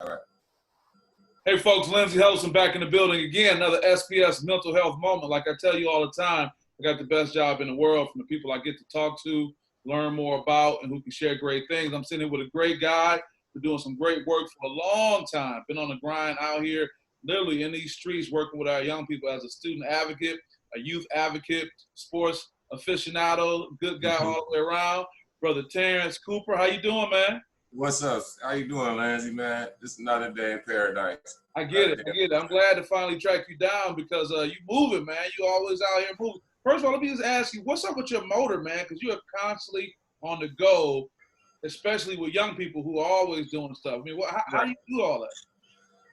All right. Hey folks, Lindsay Helson back in the building again. Another SPS mental health moment. Like I tell you all the time, I got the best job in the world from the people I get to talk to, learn more about, and who can share great things. I'm sitting here with a great guy who's doing some great work for a long time. Been on the grind out here, literally in these streets, working with our young people as a student advocate, a youth advocate, sports aficionado, good guy all the way around. Brother Terrance Cooper, how you doing, man? What's up? How you doing, Lindsay, man? Just another day in paradise. I get it. I'm glad to finally track you down because you moving, man. You always out here moving. First of all, let me just ask you, what's up with your motor, man? Because you are constantly on the go, especially with young people who are always doing stuff. I mean, how do you do all that?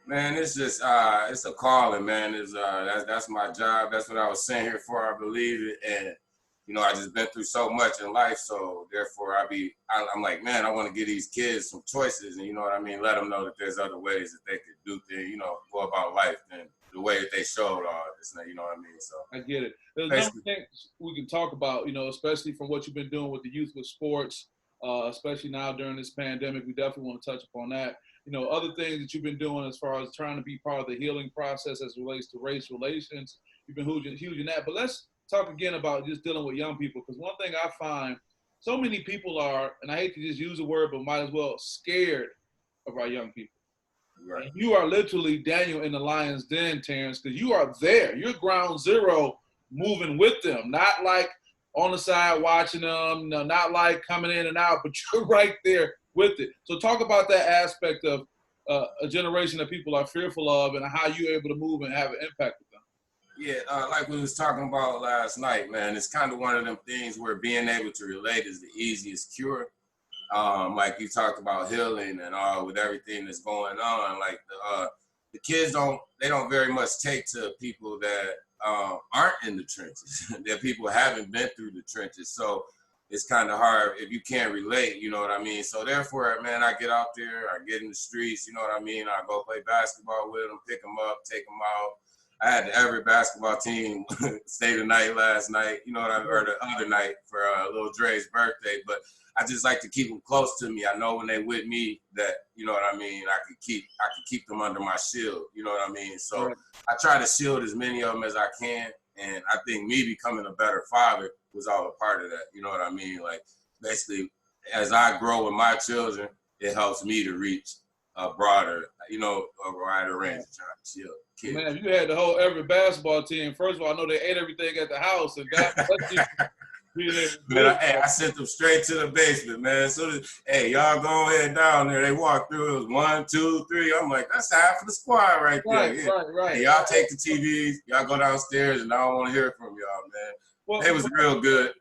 Man, it's just it's a calling, man. That's my job. That's what I was sent here for. I believe it, and I just been through so much in life, so therefore I'm like, man, I want to give these kids some choices, and you know what I mean, let them know that there's other ways that they could do things, go about life than the way that they showed all this, you know what I mean? So I get it. There's a number of things we can talk about, especially from what you've been doing with the youth with sports, especially now during this pandemic. We definitely want to touch upon that. Other things that you've been doing as far as trying to be part of the healing process as it relates to race relations. You've been huge in that. But let's talk again about just dealing with young people, because one thing I find, so many people are, and I hate to just use a word, but might as well, scared of our young people. Right. And you are literally Daniel in the lion's den, Terrance, because you are there. You're ground zero moving with them, not like on the side watching them, not like coming in and out, but you're right there with it. So talk about that aspect of a generation that people are fearful of and how you're able to move and have an impact with them. Yeah, like we was talking about last night, man, it's kind of one of them things where being able to relate is the easiest cure. Like you talked about healing and all with everything that's going on. Like the kids don't very much take to people that aren't in the trenches, that people haven't been through the trenches. So it's kind of hard if you can't relate, you know what I mean? So therefore, man, I get out there, I get in the streets, you know what I mean? I go play basketball with them, pick them up, take them out. I had the every basketball team stay the night last night, or the other night for little Dre's birthday. But I just like to keep them close to me. I know when they with me that, you know what I mean, I could keep them under my shield, you know what I mean? So I try to shield as many of them as I can. And I think me becoming a better father was all a part of that, you know what I mean? Like basically, as I grow with my children, it helps me to reach a broader, a wider range of trying to shield kids. Man, you had the whole every basketball team. First of all, I know they ate everything at the house, and God bless you. Man, I sent them straight to the basement, man. So, y'all go ahead down there. They walked through. It was 1, 2, 3. I'm like, that's half of the squad right there. Yeah. Right. Hey, y'all take the TVs. Y'all go downstairs, and I don't want to hear from y'all, man. Well, they was real good.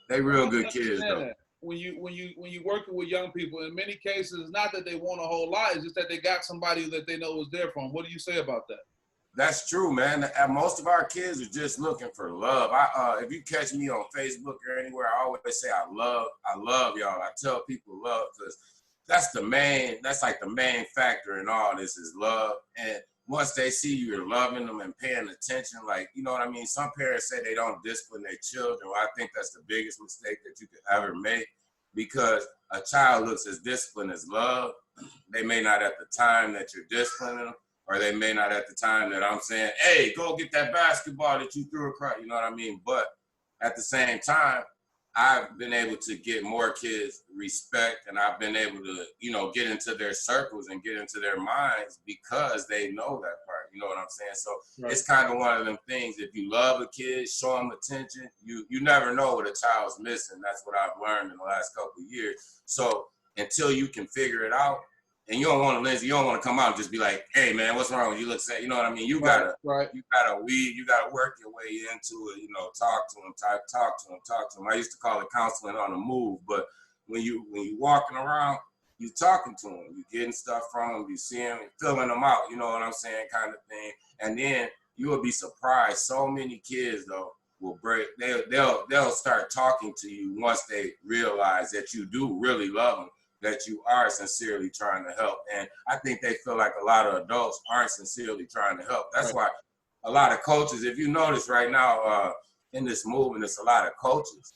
They real good kids, though. That. When you working with young people, in many cases, it's not that they want a whole lot. It's just that they got somebody that they know is there for them. What do you say about that? That's true, man. Most of our kids are just looking for love. If you catch me on Facebook or anywhere, I always say I love y'all. I tell people love because that's like the main factor in all this is love. And once they see you're loving them and paying attention, like, you know what I mean? Some parents say they don't discipline their children. Well, I think that's the biggest mistake that you could ever make because a child looks as disciplined as love. They may not at the time that you're disciplining them, or they may not at the time that I'm saying, hey, go get that basketball that you threw across, you know what I mean? But at the same time, I've been able to get more kids respect, and I've been able to, get into their circles and get into their minds because they know that part. You know what I'm saying? So It's kind of one of them things. If you love a kid, show them attention. You never know what a child's missing. That's what I've learned in the last couple of years. So until you can figure it out, and you don't want to come out and just be like, hey man, what's wrong with you? Look sad, you know what I mean? You gotta work your way into it, talk to them. I used to call it counseling on the move, but when you walking around, you talking to them, you getting stuff from them, you see them, filling them out, you know what I'm saying, kind of thing. And then you will be surprised. So many kids though will break. They'll start talking to you once they realize that you do really love them, that you are sincerely trying to help. And I think they feel like a lot of adults aren't sincerely trying to help. That's why a lot of coaches, if you notice right now in this movement, it's a lot of coaches.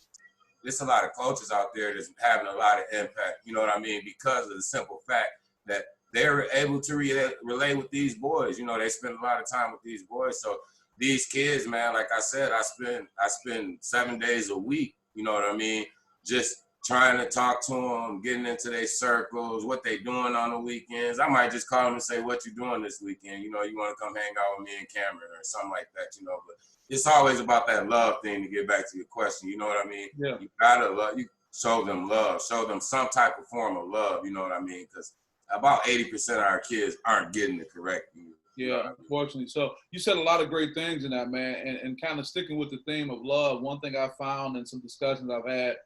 There's a lot of coaches out there that's having a lot of impact, you know what I mean? Because of the simple fact that they're able to relate with these boys. You know, they spend a lot of time with these boys. So these kids, man, like I said, I spend 7 days a week, you know what I mean, just trying to talk to them, getting into their circles, what they doing on the weekends. I might just call them and say, what you doing this weekend? You know, you want to come hang out with me and Cameron or something like that, you know. But it's always about that love thing, to get back to your question, you know what I mean? Yeah. You gotta love, you show them love, show them some type of form of love, you know what I mean? Because about 80% of our kids aren't getting it correct. Yeah, you know what I mean? unfortunately. So you said a lot of great things in that, man, and kind of sticking with the theme of love. One thing I found in some discussions I've had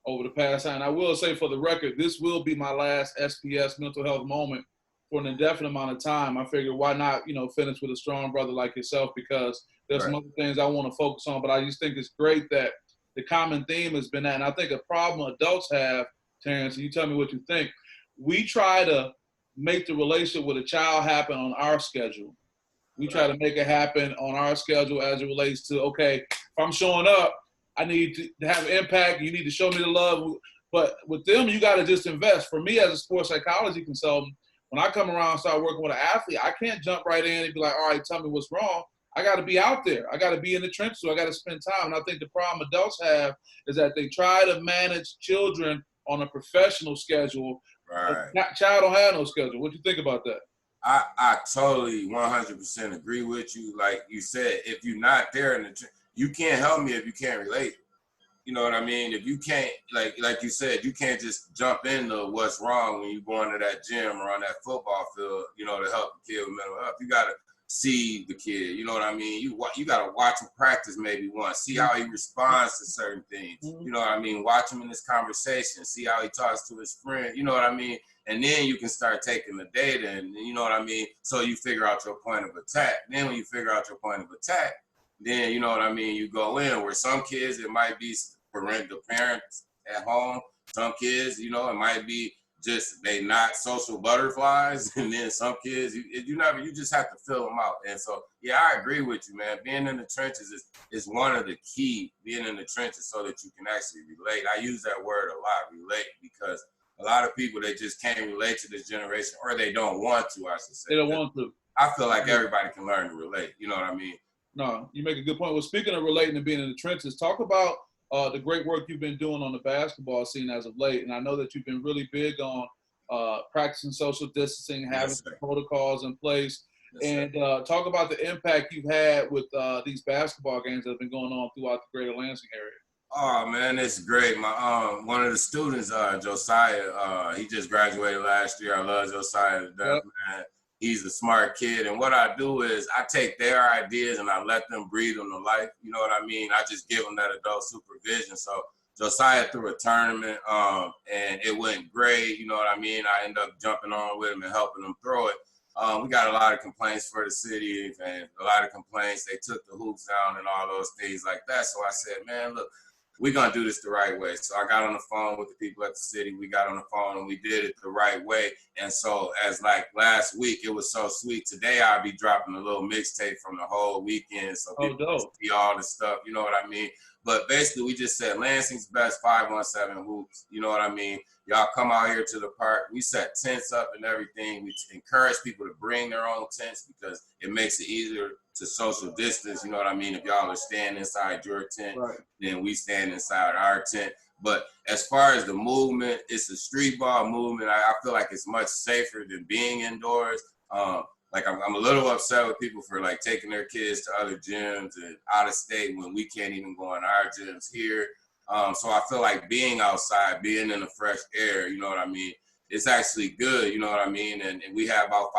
over the past time, and I will say for the record, this will be my last SPS mental health moment for an indefinite amount of time. I figured why not, you know, finish with a strong brother like yourself, because there's some other things I want to focus on, but I just think it's great that the common theme has been that, and I think a problem adults have, Terrance, and you tell me what you think, we try to make the relationship with a child happen on our schedule. We try to make it happen on our schedule as it relates to, okay, if I'm showing up, I need to have impact. You need to show me the love. But with them, you got to just invest. For me as a sports psychology consultant, when I come around and start working with an athlete, I can't jump right in and be like, all right, tell me what's wrong. I got to be out there. I got to be in the trenches. So I got to spend time. And I think the problem adults have is that they try to manage children on a professional schedule. Right. Child don't have no schedule. What do you think about that? I totally 100% agree with you. Like you said, if you're not there in the you can't help me if you can't relate. You know what I mean? If you can't, like you said, you can't just jump into what's wrong when you go into that gym or on that football field, you know, to help the kid with mental health. You got to see the kid, you know what I mean? You got to watch him practice maybe once, see how he responds to certain things. You know what I mean? Watch him in this conversation, see how he talks to his friend, you know what I mean? And then you can start taking the data and, you know what I mean? So you figure out your point of attack. Then when you figure out your point of attack, then, you know what I mean, you go in. Where some kids, it might be parental parents at home. Some kids, you know, it might be just they not social butterflies. And then some kids, you just have to fill them out. And so, yeah, I agree with you, man. Being in the trenches is one of the key, being in the trenches so that you can actually relate. I use that word a lot, relate, because a lot of people, they just can't relate to this generation, or they don't want to, I should say. They don't want to. I feel like everybody can learn to relate. You know what I mean? No, you make a good point. Well, speaking of relating and being in the trenches, talk about the great work you've been doing on the basketball scene as of late. And I know that you've been really big on practicing social distancing, having some protocols in place. And talk about the impact you've had with these basketball games that have been going on throughout the greater Lansing area. Oh man, it's great. My one of the students, Josiah, he just graduated last year. I love Josiah to death, man. He's a smart kid, and what I do is I take their ideas and I let them breathe them to life. You know what I mean? I just give them that adult supervision. So Josiah threw a tournament, and it went great. You know what I mean? I ended up jumping on with him and helping him throw it. We got a lot of complaints for the city, and a lot of complaints. They took the hoops down and all those things like that. So I said, man, look, we're going to do this the right way. So I got on the phone with the people at the city. We got on the phone and we did it the right way. And so as like last week, it was so sweet. Today I'll be dropping a little mixtape from the whole weekend. So people can see all the stuff, you know what I mean? But basically we just said Lansing's best 517 hoops. You know what I mean? Y'all come out here to the park. We set tents up and everything. We encourage people to bring their own tents because it makes it easier to social distance. You know what I mean? If y'all are staying inside your tent, then we stand inside our tent. But as far as the movement, it's a street ball movement. I feel like it's much safer than being indoors. Like I'm a little upset with people for like taking their kids to other gyms and out of state when we can't even go in our gyms here. So I feel like being outside, being in the fresh air, you know what I mean? It's actually good, you know what I mean? And we have about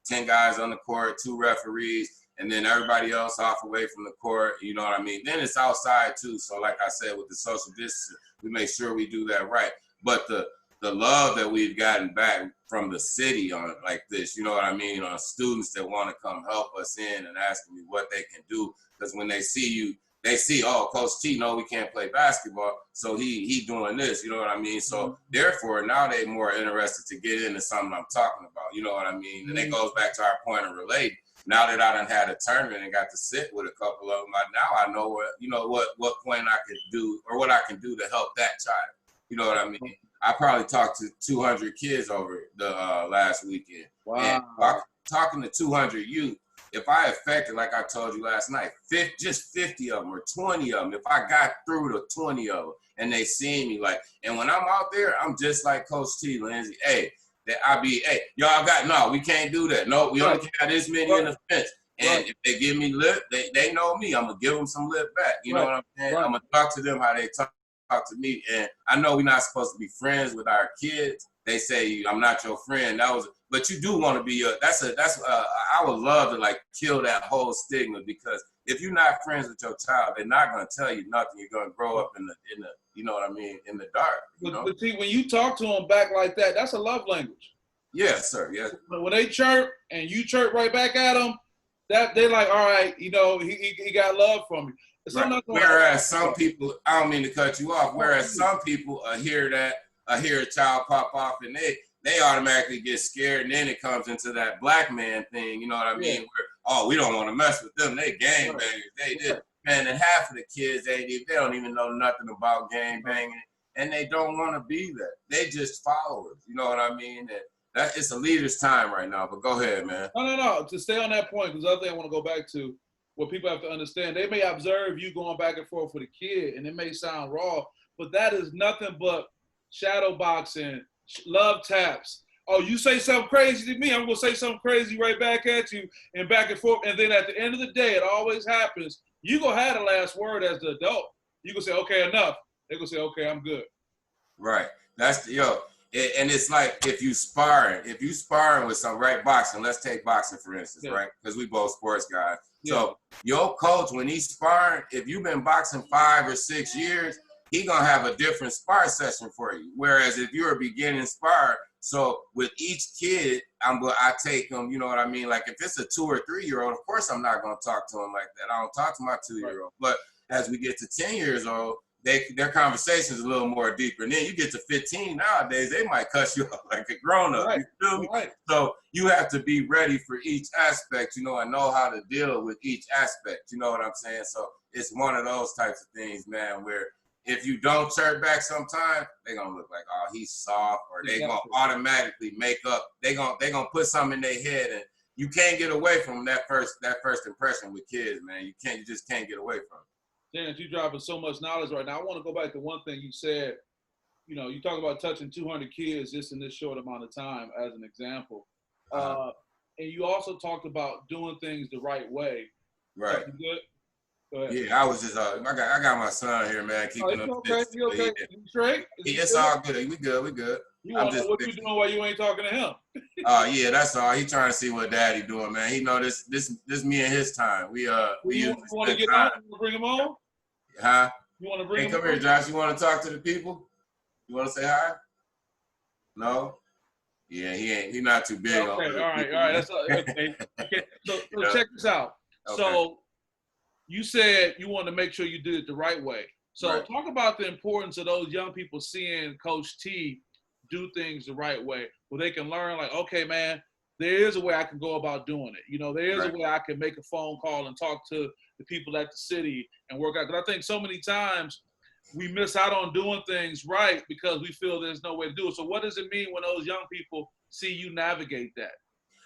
5-10 guys on the court, 2 referees, and then everybody else off away from the court, you know what I mean? Then it's outside too. So like I said, with the social distancing, we make sure we do that right. But the love that we've gotten back from the city on like this, you know what I mean? On students that want to come help us in and asking me what they can do. Because when they see you, they see, oh, Coach T, no, we can't play basketball, so he doing this, you know what I mean? So therefore, now they're more interested to get into something I'm talking about, you know what I mean? And it goes back to our point of relating. Now that I done had a tournament and got to sit with a couple of them, now I know what point I could do or what I can do to help that child. You know what I mean? I probably talked to 200 kids over the last weekend. Wow. And talking to 200 youth, if I affected, like I told you last night, just 50 of them or 20 of them, if I got through to 20 of them and they see me, like, and when I'm out there, I'm just like Coach T, Lindsay. Hey, y'all we can't do that. No, we only got this many in the fence. And if they give me lip, they know me. I'm going to give them some lip back. You know what I'm saying? I'm going to talk to them how they talk to me. And I know we're not supposed to be friends with our kids. They say, I'm not your friend. But you do want to be I would love to like kill that whole stigma, because if you're not friends with your child, they're not going to tell you nothing. You're going to grow up in the you know what I mean, in the dark. But see, when you talk to them back like that, that's a love language. Yes, sir. Yes. When they chirp and you chirp right back at them, that they're like, all right, you know, he got love from me. Right. Whereas some people, I don't mean to cut you off. Whereas some people hear a child pop off and they automatically get scared, and then it comes into that black man thing. You know what I mean? Where, we don't want to mess with them. They gang bangers. They did. Man, and half of the kids they don't even know nothing about gang banging, and they don't want to be that. They just followers. You know what I mean? And it's a leader's time right now. But go ahead, man. No. To stay on that point, because the other thing I want to go back to, what people have to understand, they may observe you going back and forth with a kid, and it may sound raw, but that is nothing but shadow boxing, love taps. Oh, you say something crazy to me, I'm going to say something crazy right back at you, and back and forth. And then at the end of the day, it always happens, you going to have the last word as the adult. You going to say, okay, enough. They're going to say, okay, I'm good. Right. And it's like if you sparring with some boxing, let's take boxing for instance, right? Because we both sports guys. Yeah. So your coach, when he's sparring, if you've been boxing 5 or 6 years, he gonna have a different spar session for you. Whereas if you're a beginning spar, so with each kid, I take them, you know what I mean? Like if it's a 2 or 3 year old, of course I'm not gonna talk to him like that. I don't talk to my 2-year-old. But as we get to 10 years old, their conversation's a little more deeper. And then you get to 15 nowadays, they might cuss you off like a grown-up. Right. You feel me? Right. So you have to be ready for each aspect, you know, and know how to deal with each aspect. You know what I'm saying? So it's one of those types of things, man, where if you don't chirp back sometimes, they're gonna look like, oh, he's soft, or they gonna automatically make up. They gonna put something in their head, and you can't get away from that first impression with kids, man. You just can't get away from it. Terrance, you're dropping so much knowledge right now. I want to go back to one thing you said. You know, you talk about touching 200 kids just in this short amount of time as an example. And you also talked about doing things the right way. Right. You good? Go ahead. Yeah, I was just, I got my son here, man, keeping him okay. You okay? You straight? It's all good. We good. You want to know what you doing while you ain't talking to him? Yeah, that's all. He trying to see what daddy doing, man. He know this me and his time. We you want to get on? You want to bring him on? Huh? You want to bring him come here, Josh. You want to talk to the people? You want to say hi? No? Yeah, he not too big. Okay, all right. That's okay. So check this out. Okay. So you said you want to make sure you did it the right way. So talk about the importance of those young people seeing Coach T do things the right way, where they can learn, like, okay, man, there is a way I can go about doing it. You know, there is a way I can make a phone call and talk to the people at the city and work out. Because I think so many times we miss out on doing things right because we feel there's no way to do it. So what does it mean when those young people see you navigate that?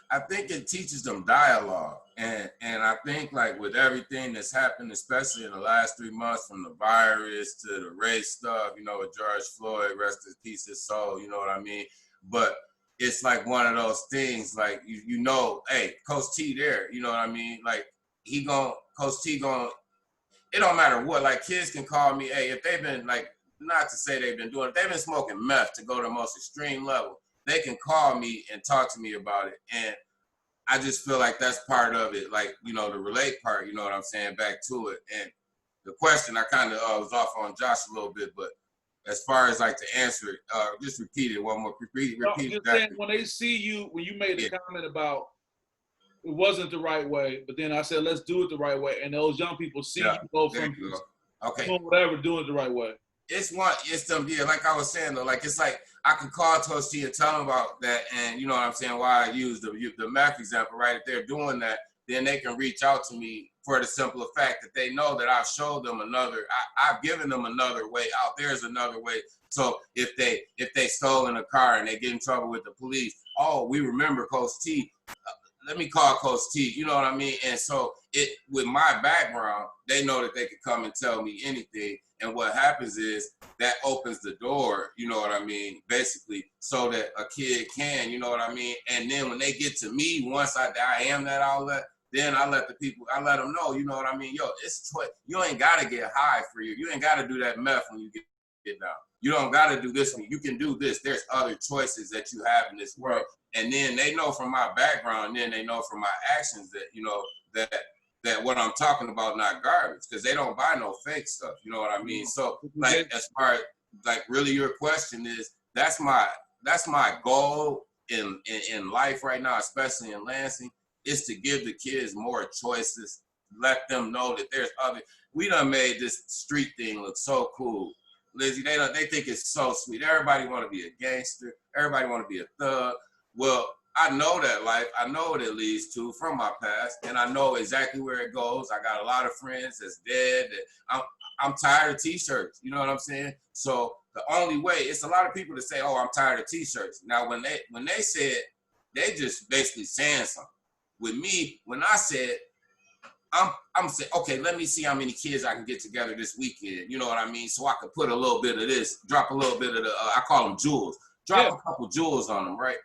I think it teaches them dialogue. And I think, like, with everything that's happened, especially in the last 3 months, from the virus to the race stuff, you know, with George Floyd, rest in peace, his soul, you know what I mean? But it's like one of those things, like, you know, hey, Coach T there, you know what I mean? Like, Coach T it don't matter what, like, kids can call me, hey, if they've been, like, not to say they've been doing it, they've been smoking meth to go to the most extreme level, they can call me and talk to me about it. And I just feel like that's part of it, like, you know, the relate part, you know what I'm saying, back to it. And the question, I kind of was off on Josh a little bit, but as far as, like, to answer it, just repeat it one more, repeat it. Saying, when they see you, when you made a comment about it wasn't the right way, but then I said, let's do it the right way. And those young people see you go from doing whatever, doing it the right way. It's them, yeah, like I was saying, though, like, it's like I can call Coach T and tell him about that, and you know what I'm saying, why I use the meth example right there, doing that. then they can reach out to me for the simple fact that they know that I've showed them I've given them another way out. There's another way. So if they stole in a car and they get in trouble with the police, oh, we remember Coach T. Let me call Coach T. You know what I mean? And so with my background, they know that they can come and tell me anything. And what happens is that opens the door, you know what I mean, basically, so that a kid can, you know what I mean? And then when they get to me, once I am that outlet, then I let them know, you know what I mean? Yo, it's you ain't got to get high for you. You ain't got to do that meth when you get down. You don't got to do this one. You can do this. There's other choices that you have in this world. And then they know from my background, and then they know from my actions that, you know, that what I'm talking about not garbage, because they don't buy no fake stuff. You know what I mean? So like, as far as like really your question is, that's my goal in life right now, especially in Lansing, is to give the kids more choices, let them know that there's other. We done made this street thing look so cool. Lizzie, they think it's so sweet. Everybody want to be a gangster. Everybody want to be a thug. Well, I know that life. I know what it leads to from my past, and I know exactly where it goes. I got a lot of friends that's dead. I'm tired of T-shirts. You know what I'm saying? So the only way, it's a lot of people that say, "Oh, I'm tired of T-shirts." Now, when they said, they just basically saying something. With me, when I said, I'm saying, okay, let me see how many kids I can get together this weekend. You know what I mean? So I could put a little bit of this, drop a little bit of the, I call them jewels, drop a couple jewels on them, right?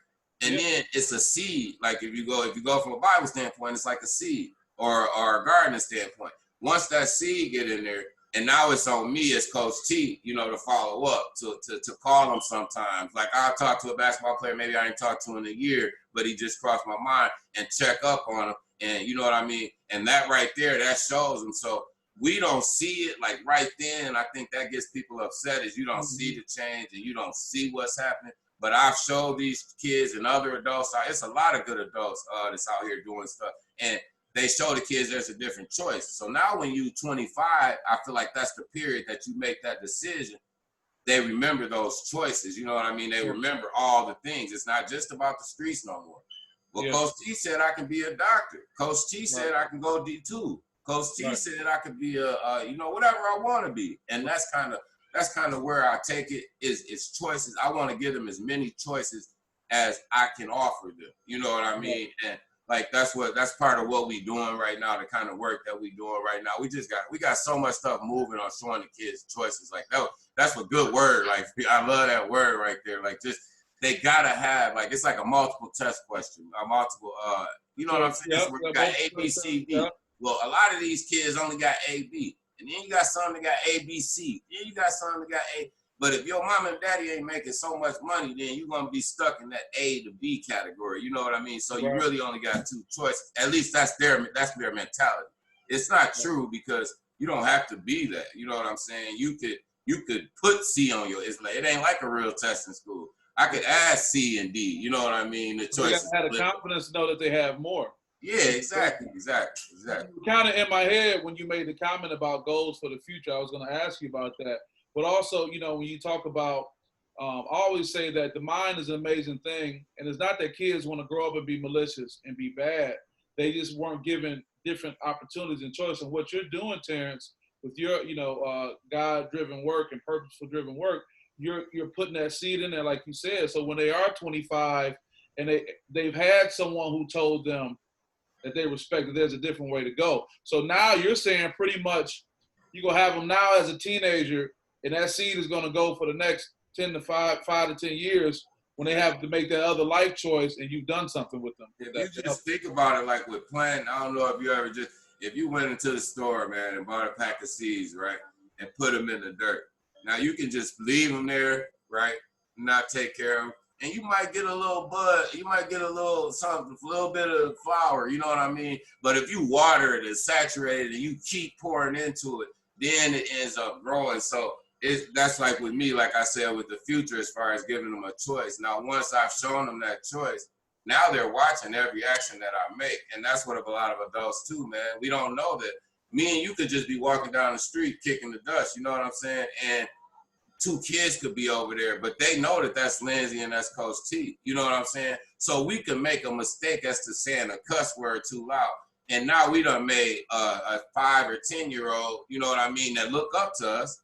And then it's a seed. Like if you go from a Bible standpoint, it's like a seed, or a gardening standpoint. Once that seed get in there, and now it's on me as Coach T, you know, to follow up, to call them sometimes. Like I'll talk to a basketball player, maybe I ain't talked to in a year, but he just crossed my mind, and check up on him. And you know what I mean? And that right there, that shows them. So we don't see it like right then. And I think that gets people upset, is you don't see the change and you don't see what's happening. But I've showed these kids and other adults, it's a lot of good adults that's out here doing stuff. And they show the kids there's a different choice. So now when you 25, I feel like that's the period that you make that decision. They remember those choices. You know what I mean? They remember all the things. It's not just about the streets no more. Well, Coach T said I can be a doctor. Coach T said I can go D2. Coach T said I could be whatever I want to be. And that's kind of where I take it, is choices. I want to give them as many choices as I can offer them. You know what I mean? And like that's part of what we doing right now, the kind of work that we doing right now. We got so much stuff moving on showing the kids choices. Like that's a good word. Like I love that word right there. Like just they gotta have, like, it's like a multiple test question, a multiple you know what I'm saying? You got A, B, C, D. Well, a lot of these kids only got A, B. And then you got some that got A, B, C. Then you got some that got A. But if your mom and daddy ain't making so much money, then you're going to be stuck in that A to B category. You know what I mean? So you really only got two choices. At least that's their mentality. It's not true, because you don't have to be that. You know what I'm saying? You could put C on your, it ain't like a real test in school. I could add C and D. You know what I mean? The choices. You got to have the confidence to know that they have more. Yeah, exactly. Kind of in my head when you made the comment about goals for the future, I was going to ask you about that. But also, you know, when you talk about, I always say that the mind is an amazing thing. And it's not that kids want to grow up and be malicious and be bad. They just weren't given different opportunities and choice. And what you're doing, Terrance, with your, God-driven work and purposeful-driven work, you're putting that seed in there, like you said. So when they are 25 and they've had someone who told them that they respect that there's a different way to go. So now you're saying pretty much you're going to have them now as a teenager, and that seed is going to go for the next 5 to 10 years when they have to make that other life choice, and you've done something with them. If you just think about it, like with planting, I don't know if you ever if you went into the store, man, and bought a pack of seeds, right, and put them in the dirt. Now you can just leave them there, right, not take care of them. And you might get a little bud, you might get a little something, a little bit of flower, you know what I mean? But if you water it and saturate it and you keep pouring into it, then it ends up growing. So that's like with me, like I said, with the future, as far as giving them a choice. Now, once I've shown them that choice, now they're watching every action that I make. And that's what a lot of adults too, man. We don't know that me and you could just be walking down the street kicking the dust, you know what I'm saying? And 2 kids could be over there, but they know that that's Lindsay and that's Coach T. You know what I'm saying? So we could make a mistake as to saying a cuss word too loud. And now we done made a 5 or 10-year-old, you know what I mean, that look up to us.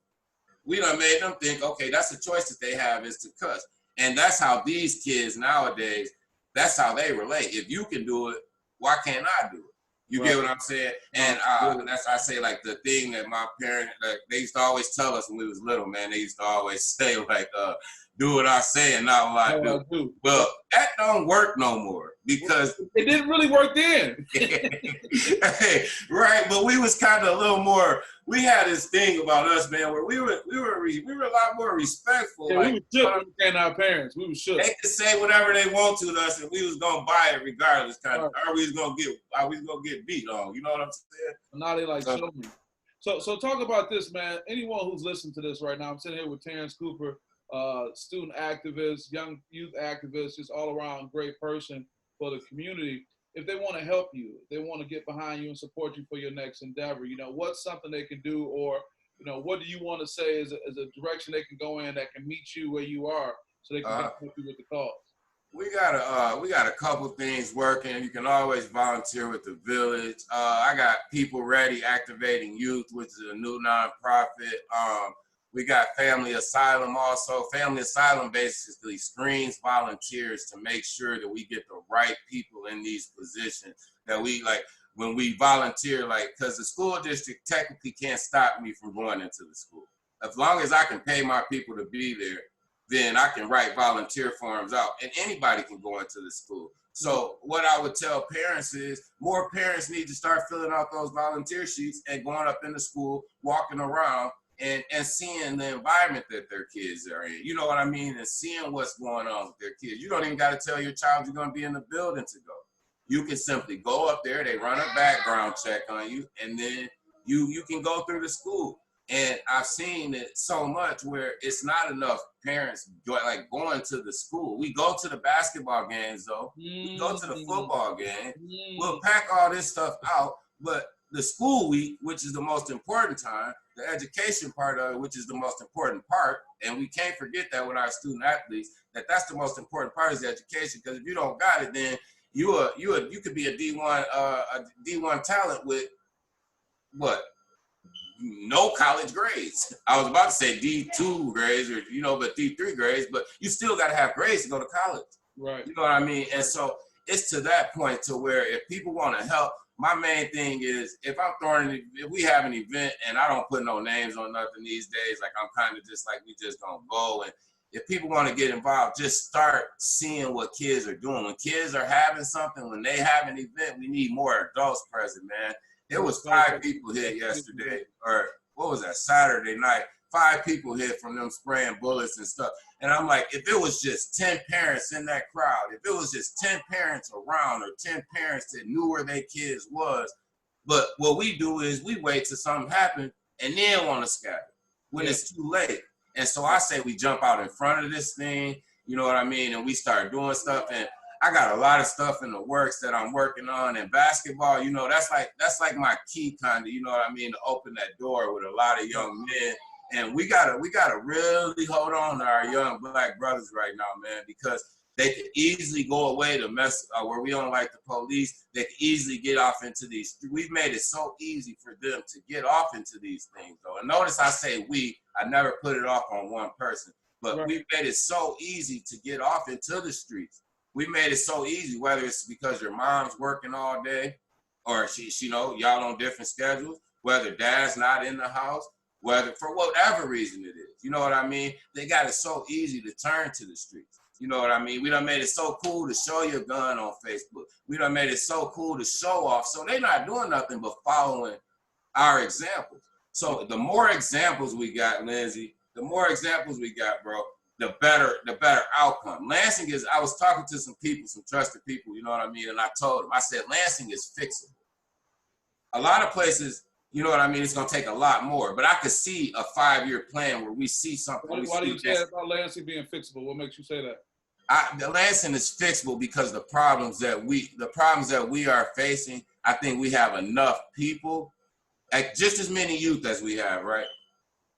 We done made them think, okay, that's the choice that they have is to cuss. And that's how these kids nowadays, that's how they relate. If you can do it, why can't I do it? You get what I'm saying? And that's why I say, like, the thing that my parents, like, they used to always tell us when we was little, man, they used to always say, like, do what I say and not what I do. Well, that don't work no more because it didn't really work then. Right, but we was kind of a little more. We had this thing about us, man, where we were a lot more respectful. Yeah, like, we were shook when our parents. We were shook. They could say whatever they want to us, and we was gonna buy it regardless. Kind of, or we was gonna get beat on. You know what I'm saying? Now they like show me. So talk about this, man. Anyone who's listening to this right now, I'm sitting here with Terrance Cooper, student activist, young youth activist, just all around great person for the community. If they want to help you, if they want to get behind you and support you for your next endeavor, you know, what's something they can do, or, you know, what do you want to say as a direction they can go in that can meet you where you are so they can help you with the cause? We got a couple things working. You can always volunteer with the village. I got People Ready Activating Youth, which is a new nonprofit. We got Family Asylum also. Family Asylum basically screens volunteers to make sure that we get the right people in these positions. That we, like, when we volunteer, like, because the school district technically can't stop me from going into the school. As long as I can pay my people to be there, then I can write volunteer forms out and anybody can go into the school. So what I would tell parents is more parents need to start filling out those volunteer sheets and going up in the school, walking around and seeing the environment that their kids are in. You know what I mean? And seeing what's going on with their kids. You don't even got to tell your child you're going to be in the building to go. You can simply go up there, they run a background check on you, and then you can go through the school. And I've seen it so much where it's not enough parents going to the school. We go to the basketball games though. We go to the football game. We'll pack all this stuff out, but the school week, which is the most important time, the education part of it, which is the most important part, and we can't forget that with our student athletes, that's the most important part is the education. Because if you don't got it, then you could be a D1 talent with what? No college grades. I was about to say D2 grades or, you know, but D3 grades, but you still got to have grades to go to college. Right. You know what I mean? And so it's to that point to where if people want to help, my main thing is if we have an event and I don't put no names on nothing these days, like I'm kind of just like, we just gonna go. And if people want to get involved, just start seeing what kids are doing. When kids are having something, when they have an event, we need more adults present, man. There was 5 people hit yesterday, or what was that, Saturday night. 5 people hit from them spraying bullets and stuff. And I'm like, if it was just 10 parents in that crowd, if it was just 10 parents around or 10 parents that knew where their kids was, but what we do is we wait till something happens and then want to scatter when it's too late. And so I say we jump out in front of this thing, you know what I mean? And we start doing stuff. And I got a lot of stuff in the works that I'm working on. And basketball, you know, that's like my key kind of, you know what I mean, to open that door with a lot of young men. And we gotta really hold on to our young black brothers right now, man, because they could easily go away to mess where we don't like the police. They could easily get off into these. We've made it so easy for them to get off into these things, though. And notice I say we. I never put it off on one person, but we've made it so easy to get off into the streets. We made it so easy, whether it's because your mom's working all day, or she know y'all on different schedules, whether dad's not in the house, whether for whatever reason it is, you know what I mean? They got it so easy to turn to the streets. You know what I mean? We done made it so cool to show your gun on Facebook. We done made it so cool to show off. So they not doing nothing but following our examples. So the more examples we got, Lindsay, the more examples we got, bro, the better outcome. Lansing is, I was talking to some people, some trusted people, you know what I mean? And I told them, I said, Lansing is fixable. A lot of places, you know what I mean, it's gonna take a lot more, but I could see a 5-year plan where we see something. Why do you say that about Lansing being fixable? What makes you say that? The Lansing is fixable because the problems that we are facing, I think we have enough people, like just as many youth as we have, right?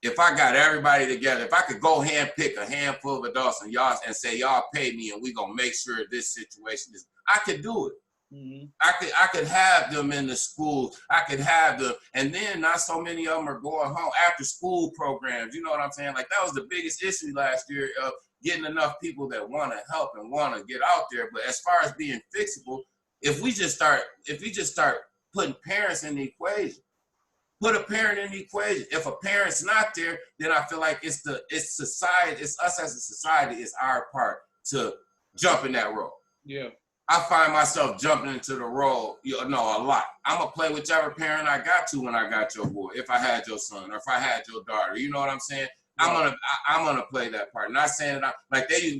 If I got everybody together, if I could go hand pick a handful of adults and say, y'all pay me and we gonna make sure this situation is, I could do it. Mm-hmm. I could have them in the school. I could have them, and then not so many of them are going home after school programs. You know what I'm saying? Like that was the biggest issue last year of getting enough people that want to help and want to get out there. But as far as being fixable, if we just start putting parents in the equation, put a parent in the equation. If a parent's not there, then I feel like it's society, it's us as a society, it's our part to jump in that role. Yeah. I find myself jumping into the role, a lot. I'm gonna play whichever parent I got to when I got your boy. If I had your son or if I had your daughter, you know what I'm saying? Yeah. I'm gonna play that part. Not saying that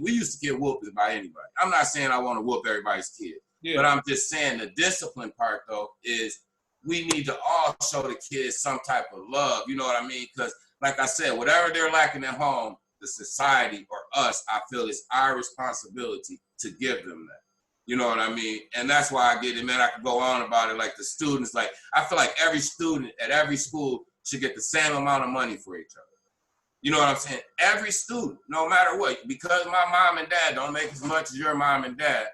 we used to get whooped by anybody. I'm not saying I want to whoop everybody's kid, but I'm just saying the discipline part though is we need to all show the kids some type of love. You know what I mean? Because like I said, whatever they're lacking at home, the society or us, I feel it's our responsibility to give them that. You know what I mean? And that's why I get it, man. I could go on about it. Like the students, like I feel like every student at every school should get the same amount of money for each other. You know what I'm saying? Every student, no matter what, because my mom and dad don't make as much as your mom and dad,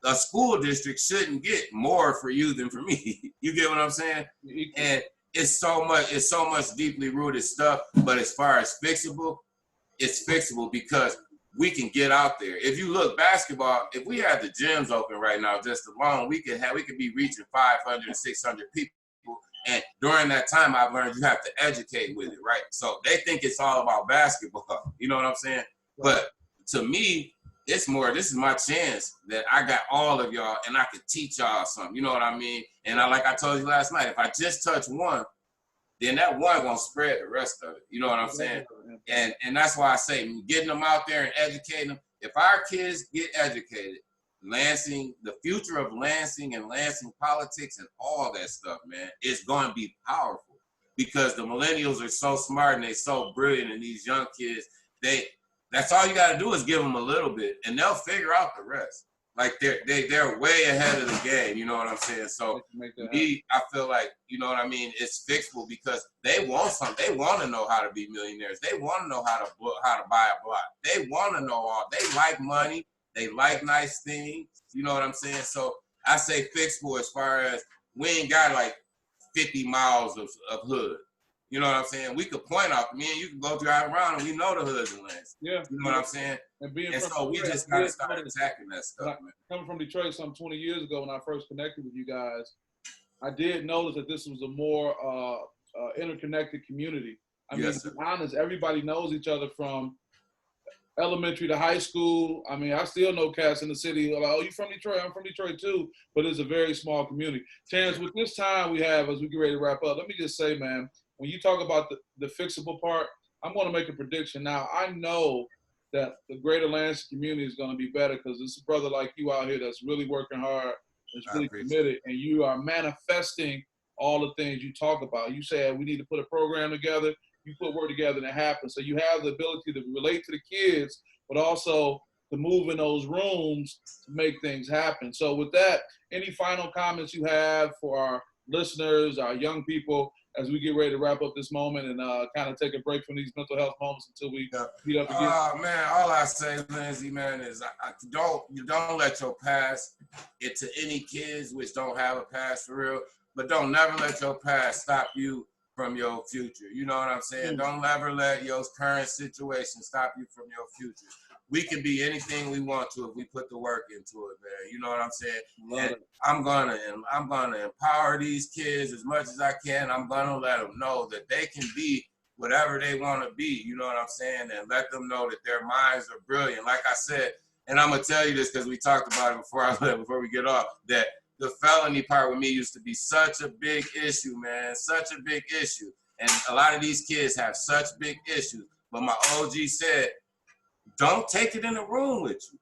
a school district shouldn't get more for you than for me. You get what I'm saying? And it's so much deeply rooted stuff. But as far as fixable, it's fixable because we can get out there. If you look basketball, if we had the gyms open right now, just alone, we could be reaching 500 and 600 people. And during that time, I've learned you have to educate with it, right? So they think it's all about basketball. You know what I'm saying? But to me, it's more, this is my chance that I got all of y'all and I could teach y'all something. You know what I mean? And like I told you last night, if I just touch one, then that one gonna spread the rest of it. You know what I'm saying? And that's why I say getting them out there and educating them. If our kids get educated, Lansing, the future of Lansing and Lansing politics and all that stuff, man, it's gonna be powerful because the millennials are so smart and they're so brilliant, and these young kids, that's all you gotta do is give them a little bit, and they'll figure out the rest. Like they're way ahead of the game, you know what I'm saying? So me, I feel like, you know what I mean, it's fixable because they want something. They want to know how to be millionaires. They want to know how to buy a block. They want to know all. They like money. They like nice things. You know what I'm saying? So I say fixable as far as we ain't got like 50 miles of hood. You know what I'm saying? We could point out, me and you can go drive around and we know the hoods and lands. Yeah. You know what I'm saying? And so we just gotta start attacking that stuff, man. Coming from Detroit some 20 years ago when I first connected with you guys, I did notice that this was a more interconnected community. I mean, to be honest, everybody knows each other from elementary to high school. I mean, I still know cats in the city like, oh, you from Detroit? I'm from Detroit too. But it's a very small community. Terrance, with this time we have as we get ready to wrap up, let me just say, man, when you talk about the fixable part, I'm going to make a prediction now. I know that the greater Lansing community is going to be better because it's a brother like you out here that's really working hard, that's really committed, and you are manifesting all the things you talk about. You said we need to put a program together. You put work together and it happens. So you have the ability to relate to the kids, but also to move in those rooms to make things happen. So with that, any final comments you have for our listeners, our young people, as we get ready to wrap up this moment and kind of take a break from these mental health moments until we meet up again? Man, all I say, Lindsay, man, is don't let your past get to any kids which don't have a past for real, but don't never let your past stop you from your future. You know what I'm saying? Don't ever let your current situation stop you from your future. We can be anything we want to if we put the work into it, man. You know what I'm saying? And I'm gonna empower these kids as much as I can. I'm gonna let them know that they can be whatever they want to be. You know what I'm saying? And let them know that their minds are brilliant. Like I said, and I'm gonna tell you this because we talked about it before we get off, that the felony part with me used to be such a big issue, man. Such a big issue. And a lot of these kids have such big issues. But my OG said, don't take it in the room with you.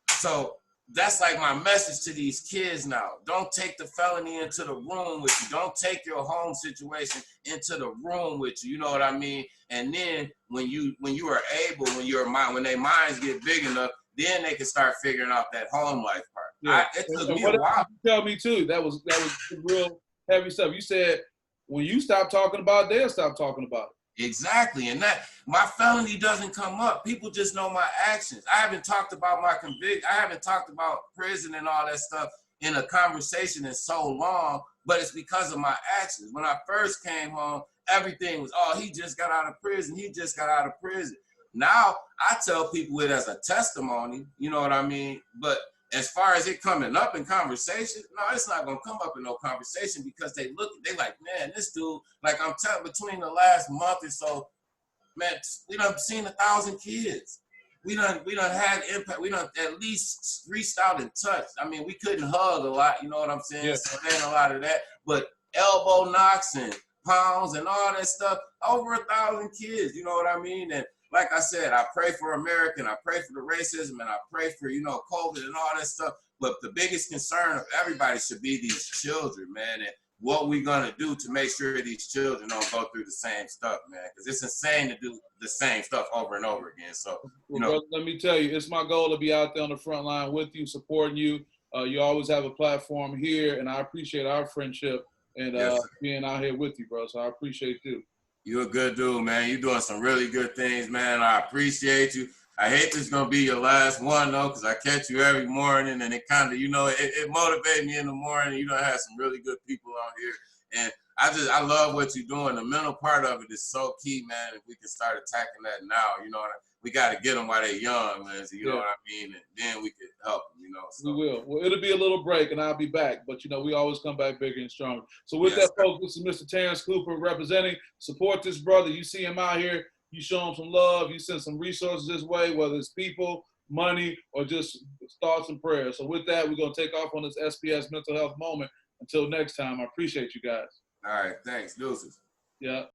So that's like my message to these kids now. Don't take the felony into the room with you. Don't take your home situation into the room with you. You know what I mean? And then when you are able, when their minds get big enough, then they can start figuring out that home life part. Yeah. It took me a while. Tell me too. That was real heavy stuff. You said when you stop talking about it, they'll stop talking about it. Exactly. And that my felony doesn't come up. People just know my actions. I haven't talked about my convict. I haven't talked about prison and all that stuff in a conversation in so long, but it's because of my actions. When I first came home, everything was, oh, he just got out of prison. He just got out of prison. Now I tell people it as a testimony, you know what I mean? But as far as it coming up in conversation, no, it's not gonna come up in no conversation because they like, man, this dude, like I'm telling, between the last month or so, man, we done seen 1,000 kids. We done had impact. We done at least reached out and touched. I mean, we couldn't hug a lot, you know what I'm saying? Yeah. So there ain't a lot of that. But elbow knocks and pounds and all that stuff, over 1,000 kids, you know what I mean? And like I said, I pray for America and I pray for the racism and I pray for, you know, COVID and all that stuff. But the biggest concern of everybody should be these children, man. And what we gonna do to make sure these children don't go through the same stuff, man? Because it's insane to do the same stuff over and over again. So, you know, brother, let me tell you, it's my goal to be out there on the front line with you, supporting you. You always have a platform here, and I appreciate our friendship and being out here with you, bro. So I appreciate you. You're a good dude, man. You're doing some really good things, man. I appreciate you. I hate this is gonna be your last one though, because I catch you every morning, and it kind of, you know, it motivates me in the morning. You don't have some really good people on here, and I love what you're doing. The mental part of it is so key, man. If we can start attacking that now, you know, we got to get them while they're young, man. So you know what I mean, and then we can help them, you know. So. We will. Well, it'll be a little break, and I'll be back. But you know, we always come back bigger and stronger. So with that, folks, this is Mr. Terrance Cooper representing. Support this brother. You see him out here. You show him some love. You send some resources this way, whether it's people, money, or just thoughts and prayers. So with that, we're going to take off on this SPS mental health moment. Until next time, I appreciate you guys. All right. Thanks. Deuces. Yeah.